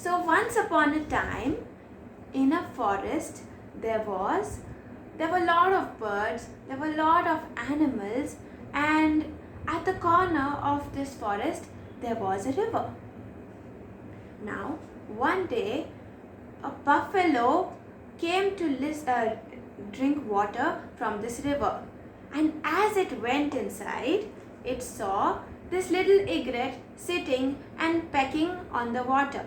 So once upon a time, in a forest, there were a lot of birds, there were a lot of animals, and at the corner of this forest, there was a river. Now, one day, a buffalo came to drink water from this river, and as it went inside, it saw this little egret sitting and pecking on the water.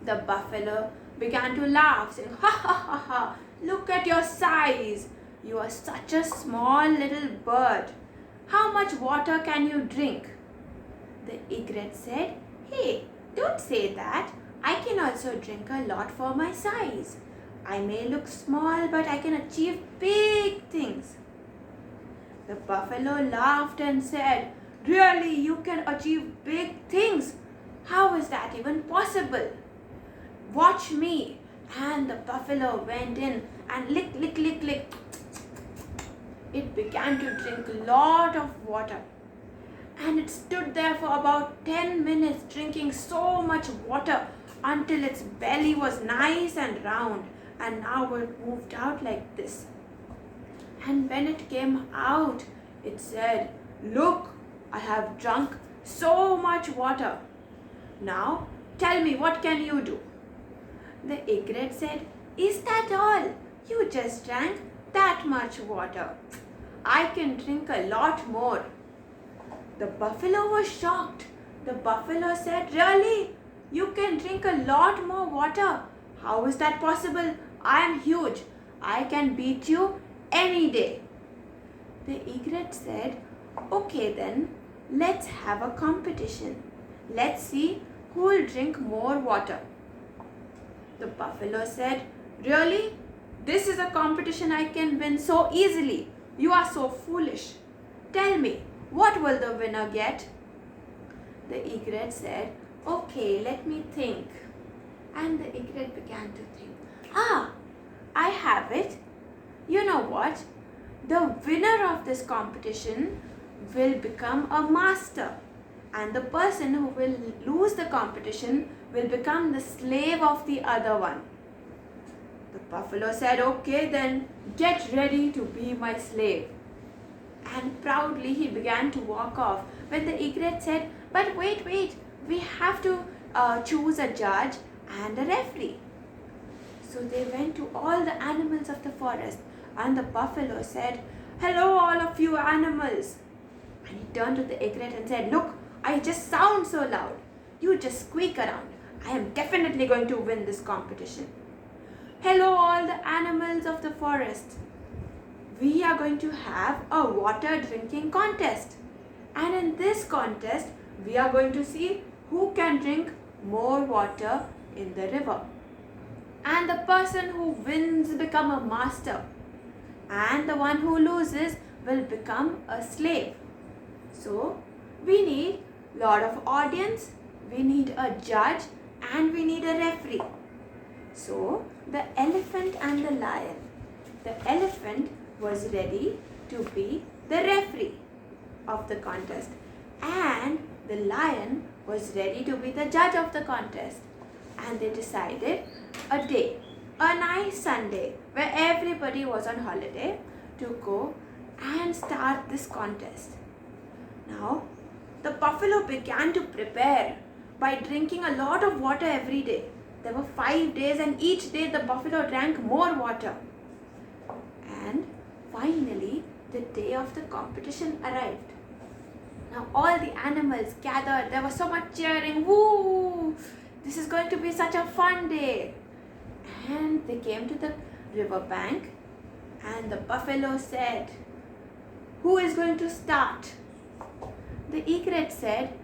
The buffalo began to laugh, saying, "Ha ha ha ha, look at your size. You are such a small little bird. How much water can you drink?" The egret said, "Hey, don't say that. I can also drink a lot for my size. I may look small, but I can achieve big things." The buffalo laughed and said, "Really, you can achieve big things? How is that even possible? Watch me." And the buffalo went in and lick, lick, lick, lick. It began to drink a lot of water. And it stood there for about 10 minutes drinking so much water until its belly was nice and round, and now it moved out like this. And when it came out, it said, "Look, I have drunk so much water. Now tell me, what can you do?" The egret said, "Is that all? You just drank that much water. I can drink a lot more." The buffalo was shocked. The buffalo said, "Really? You can drink a lot more water? How is that possible? I am huge. I can beat you any day." The egret said, "Okay then, let's have a competition. Let's see who will drink more water." The buffalo said, "Really? This is a competition I can win so easily. You are so foolish. Tell me, what will the winner get?" The egret said, "Okay, let me think." And the egret began to think. I have it. You know what? The winner of this competition will become a master, and the person who will lose the competition will become the slave of the other one. The buffalo said, "Okay then, get ready to be my slave." And proudly he began to walk off, when the egret said, "But wait, we have to choose a judge and a referee." So they went to all the animals of the forest, and the buffalo said, "Hello, all of you animals." And he turned to the egret and said, "Look, I just sound so loud. You just squeak around. I am definitely going to win this competition. Hello, all the animals of the forest. We are going to have a water drinking contest. And in this contest, we are going to see who can drink more water in the river. And the person who wins become a master. And the one who loses will become a slave. So, we need a lot of audience, we need a judge, and we need a referee." So, the elephant and the lion. The elephant was ready to be the referee of the contest, and the lion was ready to be the judge of the contest. And they decided a day, a nice Sunday, where everybody was on holiday, to go and start this contest. Now, the buffalo began to prepare by drinking a lot of water every day. There were 5 days, and each day the buffalo drank more water. And finally, the day of the competition arrived. Now all the animals gathered. There was so much cheering. Woo! This is going to be such a fun day. And they came to the river bank, and the buffalo said, "Who is going to start?" The egret said,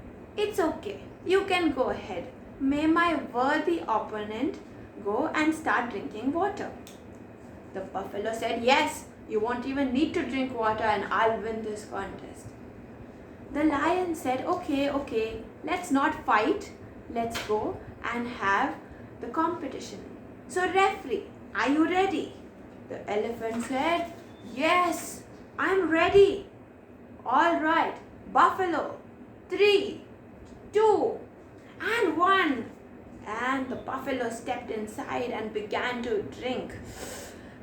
"It's okay. You can go ahead. May my worthy opponent go and start drinking water." The buffalo said, "Yes, you won't even need to drink water, and I'll win this contest." The lion said, Okay, let's not fight. Let's go and have the competition. So, referee, are you ready? The elephant said, "Yes, I'm ready." "All right, buffalo, 3, 2, and 1. buffalo stepped inside and began to drink.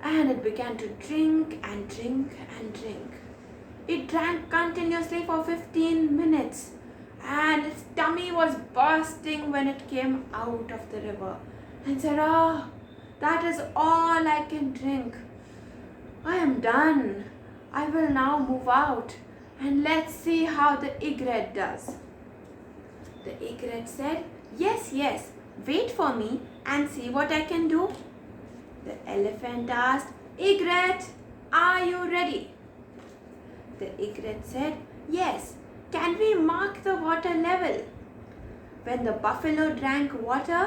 And it began to drink and drink and drink. It drank continuously for 15 minutes. And its tummy was bursting when it came out of the river. And said, "Ah, that is all I can drink. I am done. I will now move out. And let's see how the egret does." The egret said, "Yes, yes, wait for me and see what I can do." The elephant asked, "Egret, are you ready?" The egret said, "Yes, can we mark the water level?" When the buffalo drank water,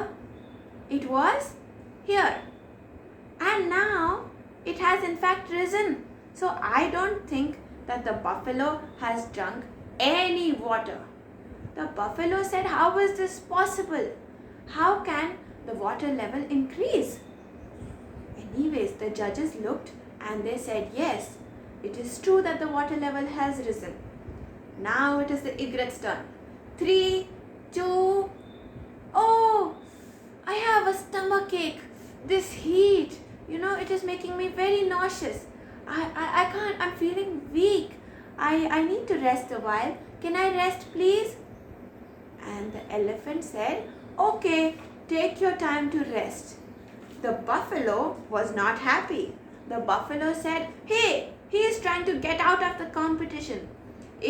it was here. And now it has in fact risen. So I don't think that the buffalo has drunk any water. The buffalo said, "How is this possible? How can the water level increase?" Anyways, the judges looked and they said, "Yes, it is true that the water level has risen." Now it is the egret's turn. 3, 2, oh, I have a stomach ache. This heat, it is making me very nauseous. I can't, I'm feeling weak. I need to rest a while. Can I rest, please? And the elephant said, "Okay, take your time to rest." The buffalo was not happy. The buffalo said, "Hey, he is trying to get out of the competition.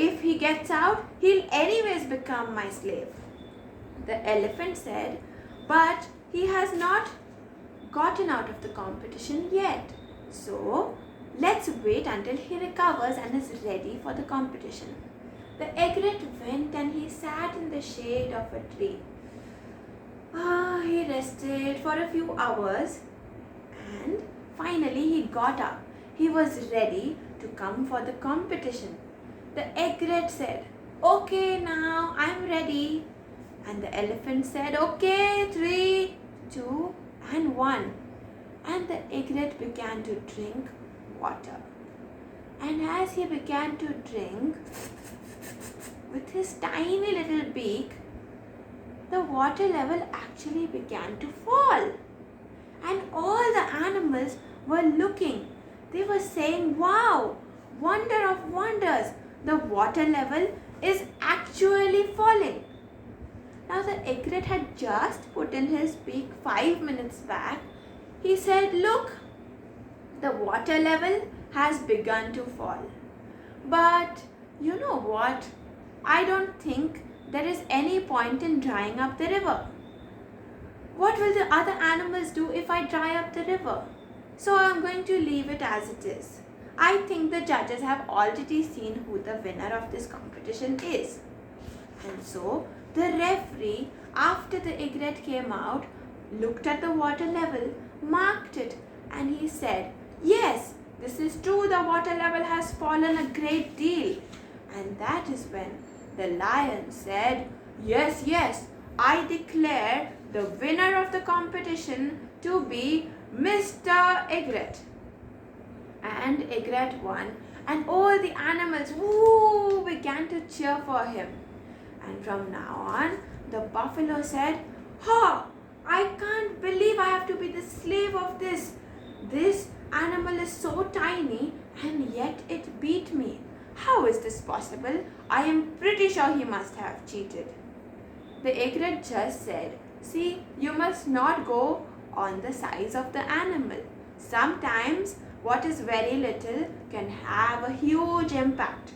If he gets out, he'll anyways become my slave." The elephant said, "But he has not gotten out of the competition yet. So, let's wait until he recovers and is ready for the competition." The egret went and he sat in the shade of a tree. He rested for a few hours and finally he got up. He was ready to come for the competition. The egret said, "Okay, now I'm ready." And the elephant said, "Okay, 3, 2, and 1." And the egret began to drink water. And as he began to drink, with his tiny little beak, the water level actually began to fall. And all the animals were looking. They were saying, "Wow, wonder of wonders, the water level is actually falling." Now the egret had just put in his beak 5 minutes back. He said, "Look, the water level has begun to fall. But you know what? I don't think there is any point in drying up the river. What will the other animals do if I dry up the river? So I'm going to leave it as it is. I think the judges have already seen who the winner of this competition is." And so the referee, after the egret came out, looked at the water level, marked it, and he said, "Yes, this is true, the water level has fallen a great deal." And that is when the lion said, "Yes, yes, I declare the winner of the competition to be Mr. Egret." And Egret won, and all the animals began to cheer for him. And from now on, the buffalo said, "Ha! I can't believe I have to be the slave of this. This animal is so tiny and yet it beat me. How is this possible? I am pretty sure he must have cheated." The egret just said, "See, you must not go on the size of the animal. Sometimes what is very little can have a huge impact.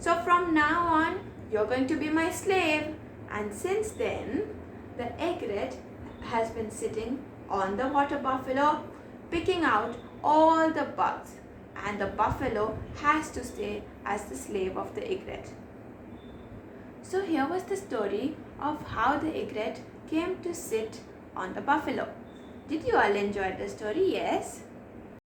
So from now on, you're going to be my slave." And since then, the egret has been sitting on the water buffalo, picking out all the bugs. And the buffalo has to stay as the slave of the egret. So here was the story of how the egret came to sit on the buffalo. Did you all enjoy the story? Yes?